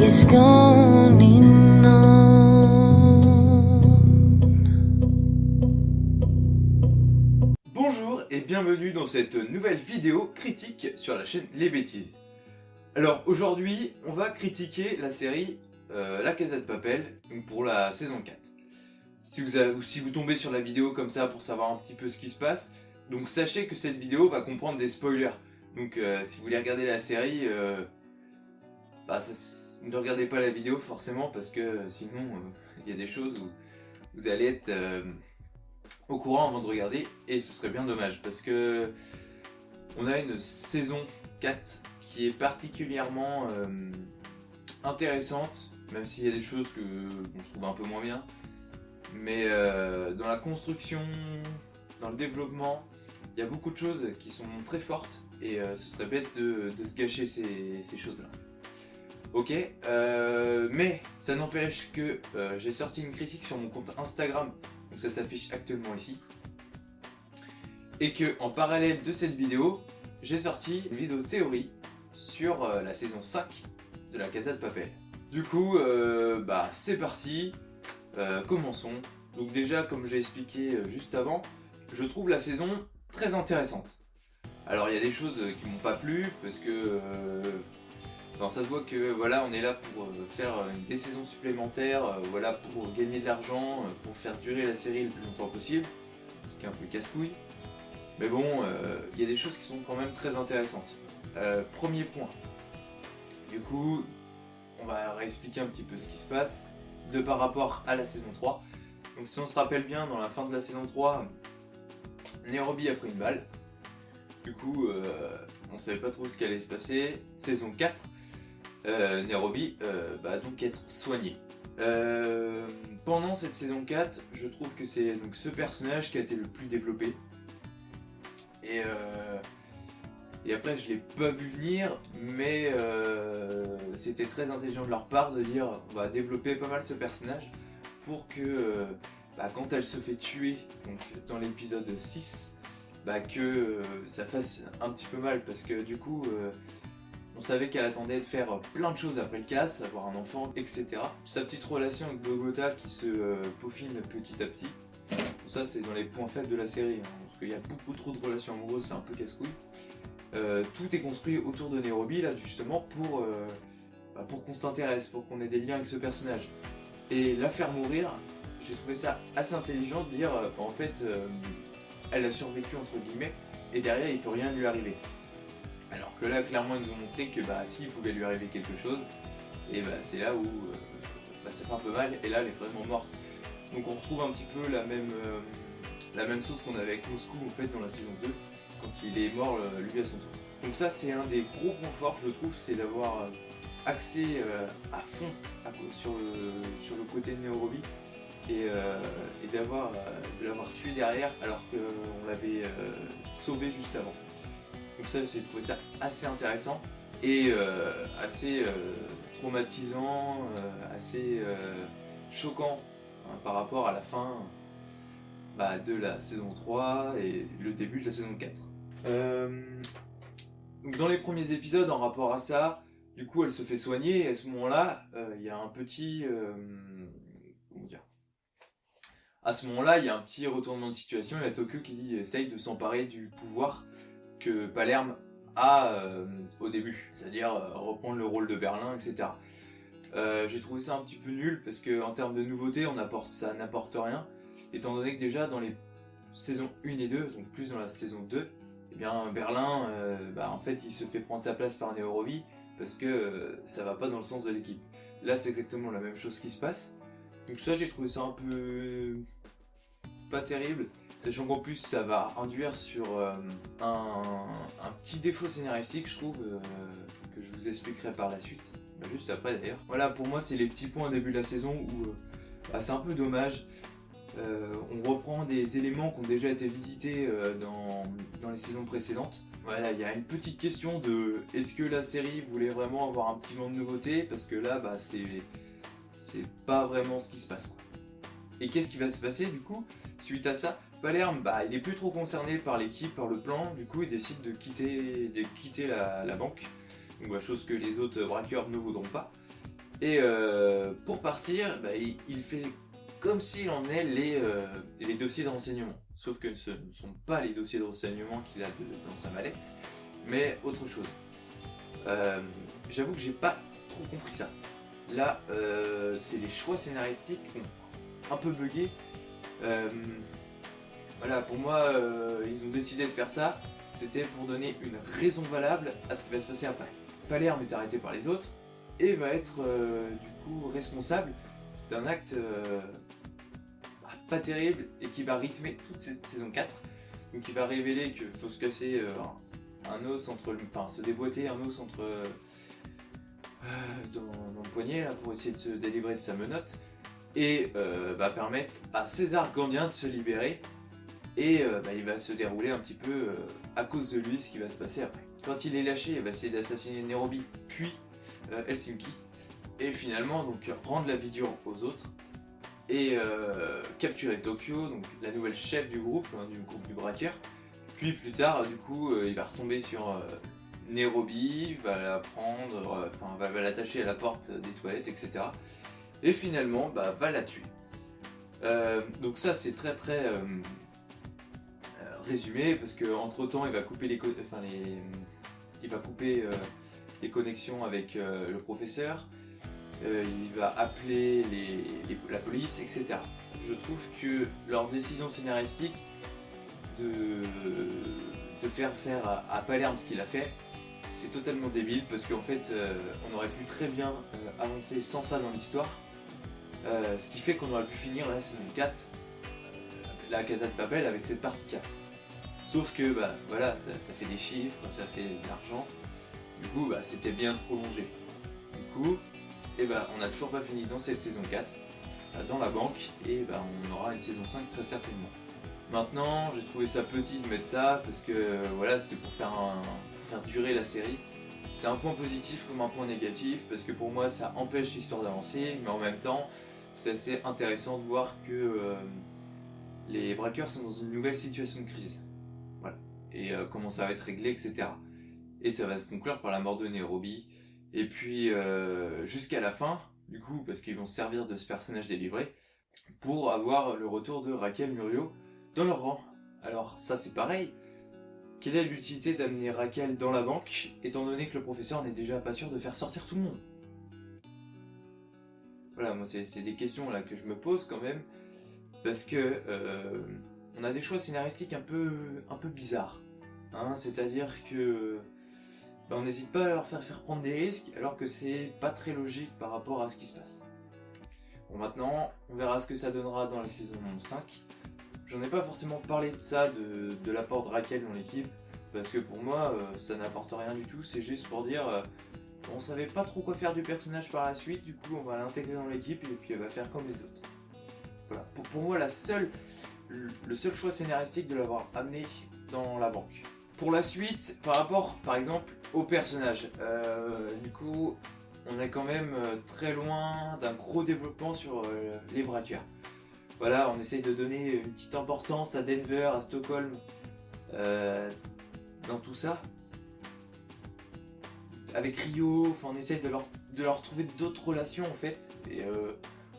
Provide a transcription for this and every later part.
is gone on. Bonjour et bienvenue dans cette nouvelle vidéo critique sur la chaîne Les Bêtises. Alors aujourd'hui, on va critiquer la série La Casa de Papel, donc pour la saison 4. Si vous tombez sur la vidéo comme ça pour savoir un petit peu ce qui se passe, donc sachez que cette vidéo va comprendre des spoilers. Donc si vous voulez regarder la série, ne regardez pas la vidéo forcément parce que sinon il y a des choses où vous allez être au courant avant de regarder et ce serait bien dommage parce que on a une saison 4 qui est particulièrement intéressante, même s'il y a des choses que je trouve un peu moins bien, mais dans la construction, dans le développement, il y a beaucoup de choses qui sont très fortes et ce serait bête de se gâcher ces choses-là. Ok, mais ça n'empêche que j'ai sorti une critique sur mon compte Instagram, donc ça s'affiche actuellement ici, et que en parallèle de cette vidéo, j'ai sorti une vidéo théorie sur la saison 5 de la Casa de Papel. Du coup, c'est parti, commençons. Donc déjà, comme j'ai expliqué juste avant, je trouve la saison très intéressante. Alors il y a des choses qui m'ont pas plu, parce que ça se voit que voilà, on est là pour faire des saisons supplémentaires, voilà, pour gagner de l'argent, pour faire durer la série le plus longtemps possible, ce qui est un peu casse-couille. Mais bon, il y a des choses qui sont quand même très intéressantes. Premier point. Du coup, on va réexpliquer un petit peu ce qui se passe par rapport à la saison 3. Donc si on se rappelle bien, dans la fin de la saison 3, Nairobi a pris une balle. Du coup, on savait pas trop ce qui allait se passer. Saison 4, Nairobi va donc être soigné. Pendant cette saison 4, je trouve que c'est donc ce personnage qui a été le plus développé. Et après, je l'ai pas vu venir, mais c'était très intelligent de leur part de dire on va développer pas mal ce personnage pour que quand elle se fait tuer, donc dans l'épisode 6, que ça fasse un petit peu mal parce que du coup on savait qu'elle attendait de faire plein de choses après le casse, avoir un enfant, etc. Sa petite relation avec Bogota qui se peaufine petit à petit. Ça c'est dans les points faibles de la série, hein, parce qu'il y a beaucoup trop de relations amoureuses, c'est un peu casse-couille. Tout est construit autour de Nairobi là justement pour qu'on s'intéresse, pour qu'on ait des liens avec ce personnage. Et la faire mourir, j'ai trouvé ça assez intelligent de dire en fait elle a survécu entre guillemets et derrière il peut rien lui arriver. Alors que là clairement ils nous ont montré que s'il pouvait lui arriver quelque chose, et c'est là où ça fait un peu mal et là elle est vraiment morte. Donc on retrouve un petit peu la même chose qu'on avait avec Moscou en fait dans la saison 2 quand il est mort lui à son tour. Donc ça c'est un des gros points forts je trouve, c'est d'avoir axé à fond sur le côté de Nairobi et de l'avoir tué derrière alors qu'on l'avait sauvé juste avant. Donc ça j'ai trouvé ça assez intéressant et assez traumatisant, assez choquant par rapport à la fin de la saison 3 et le début de la saison 4. Donc dans les premiers épisodes en rapport à ça, du coup elle se fait soigner et à ce moment-là il y a un petit à ce moment-là, il y a un petit retournement de situation. Il y a Tokyo qui essaye de s'emparer du pouvoir que Palerme a au début, c'est-à-dire reprendre le rôle de Berlin, etc. J'ai trouvé ça un petit peu nul parce qu'en termes de nouveauté, ça n'apporte rien, étant donné que déjà dans les saisons 1 et 2, donc plus dans la saison 2, Berlin, en fait, il se fait prendre sa place par Nairobi parce que ça va pas dans le sens de l'équipe. Là, c'est exactement la même chose qui se passe. Donc ça, j'ai trouvé ça un peu pas terrible, sachant qu'en plus ça va induire sur un petit défaut scénaristique, je trouve, que je vous expliquerai par la suite, juste après d'ailleurs. Voilà, pour moi c'est les petits points au début de la saison où c'est un peu dommage. On reprend des éléments qui ont déjà été visités dans les saisons précédentes. Voilà, il y a une petite question de est-ce que la série voulait vraiment avoir un petit vent de nouveauté, parce que là c'est pas vraiment ce qui se passe, quoi. Et qu'est-ce qui va se passer du coup suite à ça? Palerme, il est plus trop concerné par l'équipe, par le plan, du coup il décide de quitter la banque, donc chose que les autres braqueurs ne voudront pas. Et pour partir, bah, il fait comme s'il en est les dossiers de renseignement. Sauf que ce ne sont pas les dossiers de renseignement qu'il a dans sa mallette, mais autre chose. J'avoue que j'ai pas trop compris ça. Là, c'est les choix scénaristiques qui ont un peu bugué. Voilà, pour moi, ils ont décidé de faire ça. C'était pour donner une raison valable à ce qui va se passer après. Palerme est arrêté par les autres et va être du coup responsable d'un acte pas terrible et qui va rythmer toute cette saison 4. Donc il va révéler qu'il faut se casser un os entre, enfin se déboîter un os entre dans le poignet là, pour essayer de se délivrer de sa menotte et va permettre à César Gandien de se libérer. Et il va se dérouler un petit peu à cause de lui ce qui va se passer après. Quand il est lâché, il va essayer d'assassiner Nairobi, puis Helsinki, et finalement donc rendre la vie dure aux autres, et capturer Tokyo, donc la nouvelle chef du groupe du braqueur. Puis plus tard, du coup, il va retomber sur Nairobi, va la prendre, va l'attacher à la porte des toilettes, etc. Et finalement, va la tuer. Donc ça, c'est très très résumé, parce que entre temps il va couper les connexions avec le professeur, il va appeler la police, etc. Je trouve que leur décision scénaristique de faire à Palerme ce qu'il a fait, c'est totalement débile, parce qu'en fait on aurait pu très bien avancer sans ça dans l'histoire, ce qui fait qu'on aurait pu finir la saison 4, la Casa de Papel, avec cette partie 4. Sauf que voilà, ça fait des chiffres, ça fait de l'argent, du coup c'était bien de prolonger. Du coup, on n'a toujours pas fini dans cette saison 4, dans la banque, et on aura une saison 5 très certainement. Maintenant, j'ai trouvé ça petit de mettre ça, parce que voilà, c'était pour faire durer la série. C'est un point positif comme un point négatif, parce que pour moi ça empêche l'histoire d'avancer, mais en même temps, c'est assez intéressant de voir que les braqueurs sont dans une nouvelle situation de crise. Voilà. Et comment ça va être réglé, etc. Et ça va se conclure par la mort de Nairobi. Et puis jusqu'à la fin, du coup, parce qu'ils vont se servir de ce personnage délivré pour avoir le retour de Raquel Muriel dans leur rang. Alors ça c'est pareil. Quelle est l'utilité d'amener Raquel dans la banque, étant donné que le professeur n'est déjà pas sûr de faire sortir tout le monde? Voilà, moi c'est des questions là que je me pose quand même, parce que on a des choix scénaristiques un peu bizarres, hein, c'est-à-dire que on n'hésite pas à leur faire prendre des risques, alors que c'est pas très logique par rapport à ce qui se passe. Bon, maintenant, on verra ce que ça donnera dans la saison 5. J'en ai pas forcément parlé de ça, de l'apport de Raquel dans l'équipe, parce que pour moi, ça n'apporte rien du tout, c'est juste pour dire, on savait pas trop quoi faire du personnage par la suite, du coup on va l'intégrer dans l'équipe, et puis elle va faire comme les autres. Voilà, pour moi, le seul choix scénaristique de l'avoir amené dans la banque. Pour la suite, par rapport, par exemple, au personnage, du coup, on est quand même très loin d'un gros développement sur les braqueurs. Voilà, on essaye de donner une petite importance à Denver, à Stockholm, dans tout ça. Avec Rio, on essaye de leur trouver d'autres relations en fait. Et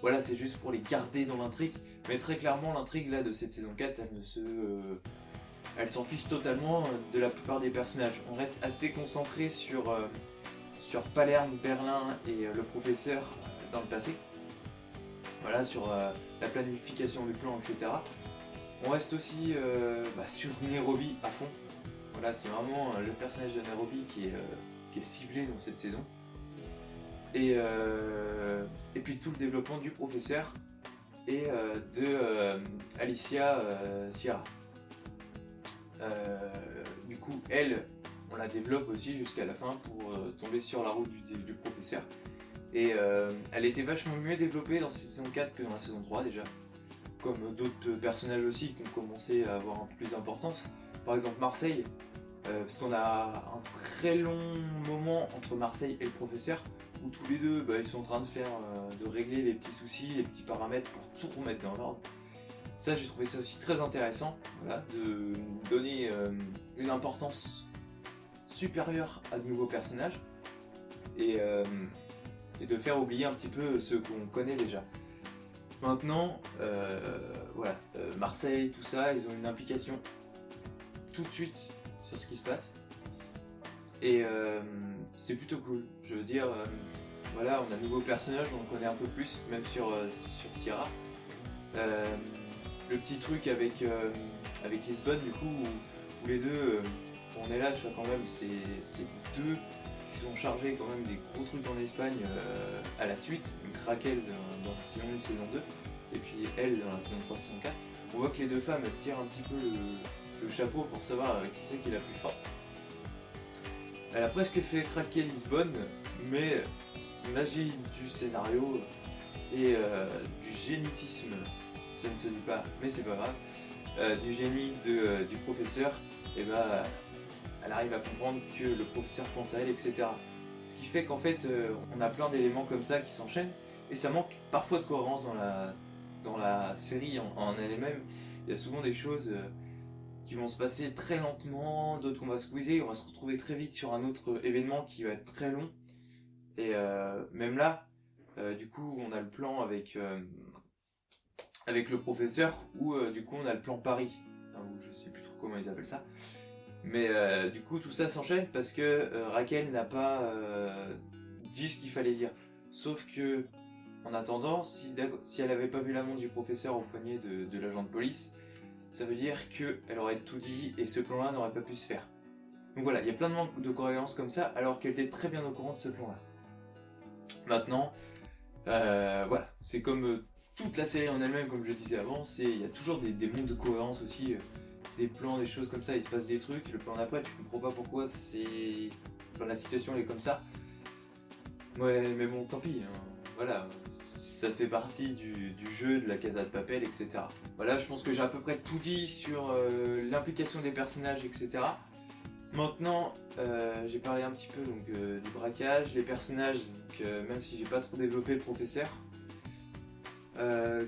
voilà, c'est juste pour les garder dans l'intrigue. Mais très clairement, l'intrigue là de cette saison 4, elle s'en fiche totalement de la plupart des personnages. On reste assez concentré sur Palerme, Berlin et le professeur dans le passé. Voilà, sur la planification du plan, etc. On reste aussi sur Nairobi à fond. Voilà, c'est vraiment le personnage de Nairobi qui est ciblé dans cette saison. Et puis tout le développement du professeur et de Alicia Sierra. Du coup, elle, on la développe aussi jusqu'à la fin pour tomber sur la route du professeur. Et elle était vachement mieux développée dans cette saison 4 que dans la saison 3 déjà. Comme d'autres personnages aussi qui ont commencé à avoir un peu plus d'importance. Par exemple Marseille, parce qu'on a un très long moment entre Marseille et le professeur, où tous les deux ils sont en train de régler les petits soucis, les petits paramètres pour tout remettre dans l'ordre. Ça, j'ai trouvé ça aussi très intéressant, voilà, de donner une importance supérieure à de nouveaux personnages. Et et de faire oublier un petit peu ceux qu'on connaît déjà. Maintenant, Marseille, tout ça, ils ont une implication tout de suite sur ce qui se passe. Et c'est plutôt cool. Je veux dire, on a un nouveau personnage, on le connaît un peu plus, même sur Sierra. Le petit truc avec Lisbonne, du coup, où les deux, on est là, tu vois, quand même, c'est deux qui sont chargés quand même des gros trucs en Espagne à la suite. Donc Raquel dans la saison 1, saison 2, et puis elle dans la saison 3, saison 4. On voit que les deux femmes, elles se tirent un petit peu le chapeau pour savoir qui c'est qui est la plus forte. Elle a presque fait craquer Lisbonne, mais magie du scénario et du génitisme, ça ne se dit pas, mais c'est pas grave, du génie du professeur, et elle arrive à comprendre que le professeur pense à elle, etc. Ce qui fait qu'en fait, on a plein d'éléments comme ça qui s'enchaînent, et ça manque parfois de cohérence dans la série en elle-même. Il y a souvent des choses qui vont se passer très lentement, d'autres qu'on va squeezer, on va se retrouver très vite sur un autre événement qui va être très long. Et même là, du coup, on a le plan avec le professeur, où du coup on a le plan Paris, ou je sais plus trop comment ils appellent ça. Mais du coup tout ça s'enchaîne parce que Raquel n'a pas dit ce qu'il fallait dire. Sauf que, en attendant, si elle avait pas vu la montre du professeur au poignet de l'agent de police, ça veut dire qu'elle aurait tout dit et ce plan-là n'aurait pas pu se faire. Donc voilà, il y a plein de manques de cohérence comme ça, alors qu'elle était très bien au courant de ce plan-là. Maintenant, c'est comme toute la série en elle-même, comme je disais avant, il y a toujours des manques de cohérence aussi, des plans, des choses comme ça, il se passe des trucs, le plan d'après, tu comprends pas pourquoi la situation elle est comme ça. Ouais, mais bon, tant pis, hein. Voilà, ça fait partie du jeu de la Casa de Papel, etc. Voilà, je pense que j'ai à peu près tout dit sur l'implication des personnages, etc. Maintenant, j'ai parlé un petit peu du braquage, les personnages, même si j'ai pas trop développé le professeur,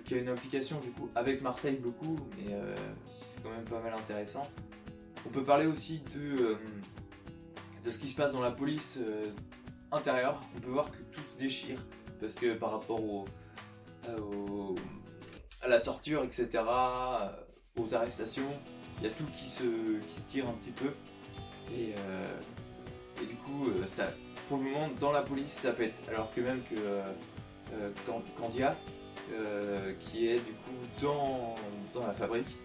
qui a une implication du coup avec Marseille beaucoup, mais c'est quand même pas mal intéressant. On peut parler aussi de ce qui se passe dans la police intérieure. On peut voir que tout se déchire, parce que par rapport à la torture, etc., aux arrestations, il y a tout qui se tire un petit peu. Et du coup, pour le moment, dans la police, ça pète. Alors que même Candia, qui est du coup dans la fabrique,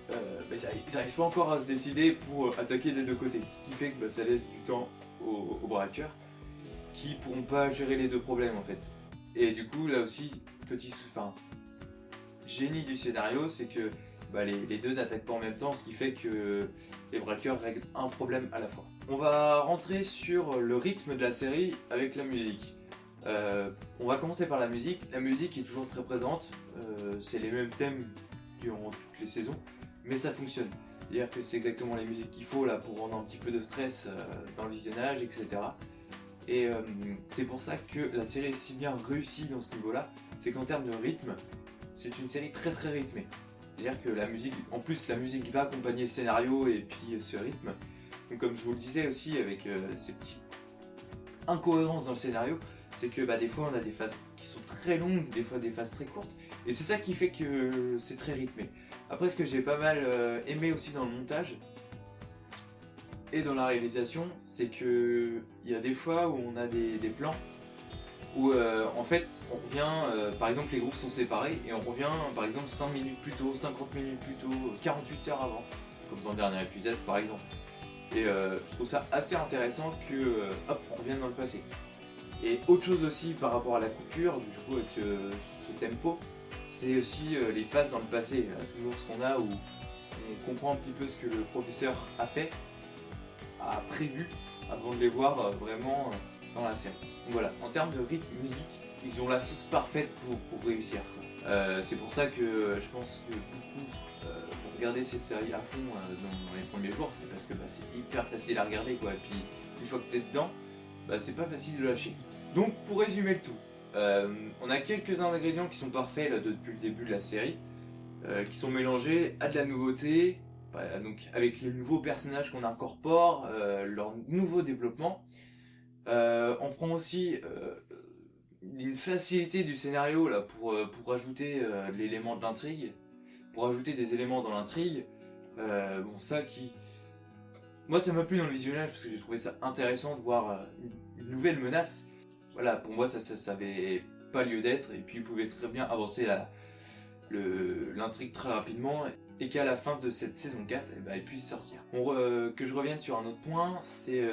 ils n'arrivent pas encore à se décider pour attaquer des deux côtés. Ce qui fait que ça laisse du temps aux braqueurs qui pourront pas gérer les deux problèmes en fait. Et du coup, là aussi, génie du scénario, c'est que les deux n'attaquent pas en même temps, ce qui fait que les braqueurs règlent un problème à la fois. On va rentrer sur le rythme de la série avec la musique. On va commencer par la musique. La musique est toujours très présente, c'est les mêmes thèmes durant toutes les saisons, mais ça fonctionne. C'est-à-dire que c'est exactement les musiques qu'il faut là pour rendre un petit peu de stress dans le visionnage, etc. Et c'est pour ça que la série est si bien réussie dans ce niveau-là, c'est qu'en termes de rythme, c'est une série très très rythmée. C'est-à-dire que la musique va accompagner le scénario et puis ce rythme. Donc comme je vous le disais aussi avec ces petites incohérences dans le scénario, c'est que des fois on a des phases qui sont très longues, des fois des phases très courtes, et c'est ça qui fait que c'est très rythmé. Après, ce que j'ai pas mal aimé aussi dans le montage et dans la réalisation, c'est que il y a des fois où on a des plans où en fait on revient, par exemple les groupes sont séparés et on revient par exemple 5 minutes plus tôt, 50 minutes plus tôt, 48 heures avant, comme dans le dernier épisode par exemple. Et je trouve ça assez intéressant que on revienne dans le passé. Et autre chose aussi par rapport à la coupure, du coup avec ce tempo, c'est aussi les phases dans le passé, toujours ce qu'on a où on comprend un petit peu ce que le professeur a fait, a prévu, avant de les voir vraiment dans la série. Donc voilà, en termes de rythme, musique, ils ont la sauce parfaite pour réussir. C'est pour ça que je pense que beaucoup vont regarder cette série à fond dans les premiers jours, c'est parce que c'est hyper facile à regarder quoi, et puis une fois que t'es dedans, c'est pas facile de lâcher. Donc pour résumer le tout, on a quelques ingrédients qui sont parfaits là, depuis le début de la série, qui sont mélangés à de la nouveauté, donc avec les nouveaux personnages qu'on incorpore, leur nouveau développement. On prend aussi une facilité du scénario là pour ajouter l'élément de l'intrigue, pour ajouter des éléments dans l'intrigue. Bon, ça qui... Moi, ça m'a plu dans le visionnage parce que j'ai trouvé ça intéressant de voir une nouvelle menace. Voilà, pour moi, ça avait pas lieu d'être, et puis il pouvait très bien avancer l'intrigue très rapidement, et qu'à la fin de cette saison 4, eh ben, il puisse sortir. Que je revienne sur un autre point, c'est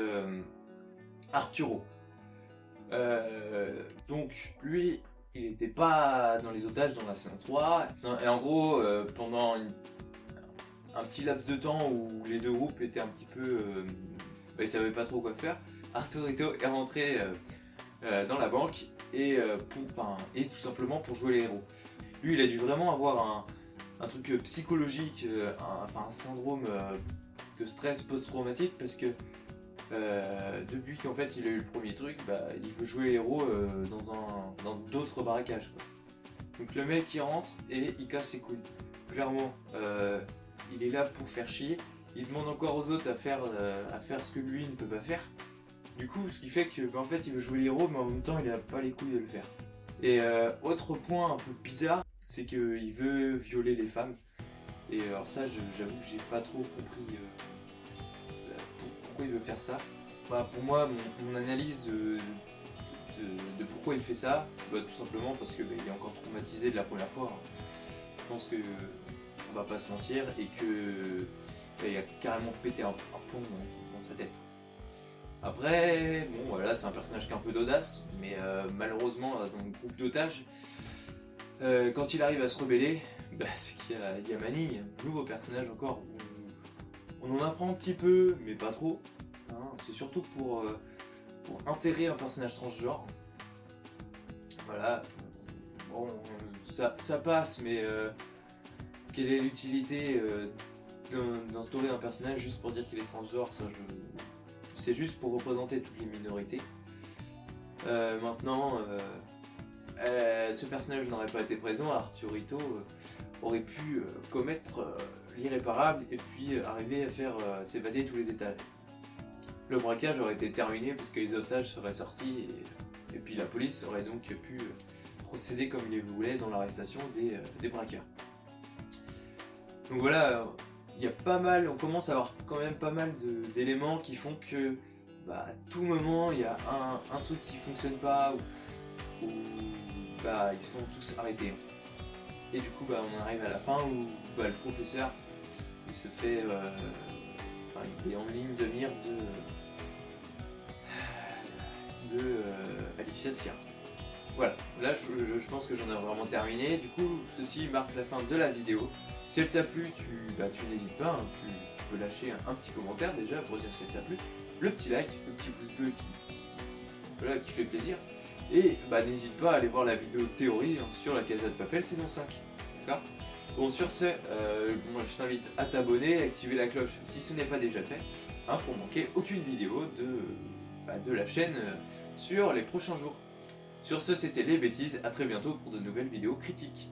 Arturo. Donc, lui, il n'était pas dans les otages dans la saison 3, et en gros, pendant un petit laps de temps où les deux groupes étaient un petit peu... ils savaient pas trop quoi faire, Arturito est rentré dans la banque et tout simplement pour jouer les héros. Lui, il a dû vraiment avoir un truc psychologique, un syndrome de stress post-traumatique, parce que depuis qu'en fait il a eu le premier truc, il veut jouer les héros dans d'autres barracages, quoi. Donc le mec il rentre et il casse ses couilles. Clairement, il est là pour faire chier. Il demande encore aux autres à faire ce que lui ne peut pas faire. Du coup, ce qui fait que en fait il veut jouer les héros, mais en même temps il a pas les couilles de le faire. Et autre point un peu bizarre, c'est qu'il veut violer les femmes. Et alors ça, j'avoue que j'ai pas trop compris pourquoi il veut faire ça. Pour moi, mon analyse de pourquoi il fait ça, c'est tout simplement parce que il est encore traumatisé de la première fois. Je pense que on va pas se mentir, et que il a carrément pété un plomb dans sa tête. Après, bon voilà, c'est un personnage qui a un peu d'audace, mais malheureusement dans le groupe d'otages, quand il arrive à se rebeller, c'est qu'il y a Manny, un nouveau personnage encore. On en apprend un petit peu, mais pas trop. Hein. C'est surtout pour intégrer un personnage transgenre. Voilà. Bon, ça passe, mais quelle est l'utilité d'instaurer un personnage juste pour dire qu'il est transgenre? Ça, c'est juste pour représenter toutes les minorités. Maintenant, ce personnage n'aurait pas été présent, Arturito aurait pu commettre l'irréparable et puis arriver à faire s'évader tous les étages. Le braquage aurait été terminé parce que les otages seraient sortis, et puis la police aurait donc pu procéder comme il le voulait dans l'arrestation des braqueurs. Donc voilà, il y a pas mal, on commence à avoir quand même pas mal d'éléments qui font que à tout moment il y a un truc qui fonctionne pas, ou ils se font tous arrêter en fait. Et du coup on arrive à la fin où le professeur il se fait il est en ligne de mire de Alicia Sierra. Voilà, là je pense que j'en ai vraiment terminé. Du coup, ceci marque la fin de la vidéo. Si elle t'a plu, tu n'hésites pas, hein, tu peux lâcher un petit commentaire déjà pour dire si elle t'a plu, le petit like, le petit pouce bleu qui fait plaisir, et n'hésite pas à aller voir la vidéo théorie sur la Casa de Papel saison 5. D'accord ? Bon, sur ce, moi je t'invite à t'abonner, à activer la cloche si ce n'est pas déjà fait, hein, pour manquer aucune vidéo de la chaîne sur les prochains jours. Sur ce, c'était Les Bêtises, à très bientôt pour de nouvelles vidéos critiques.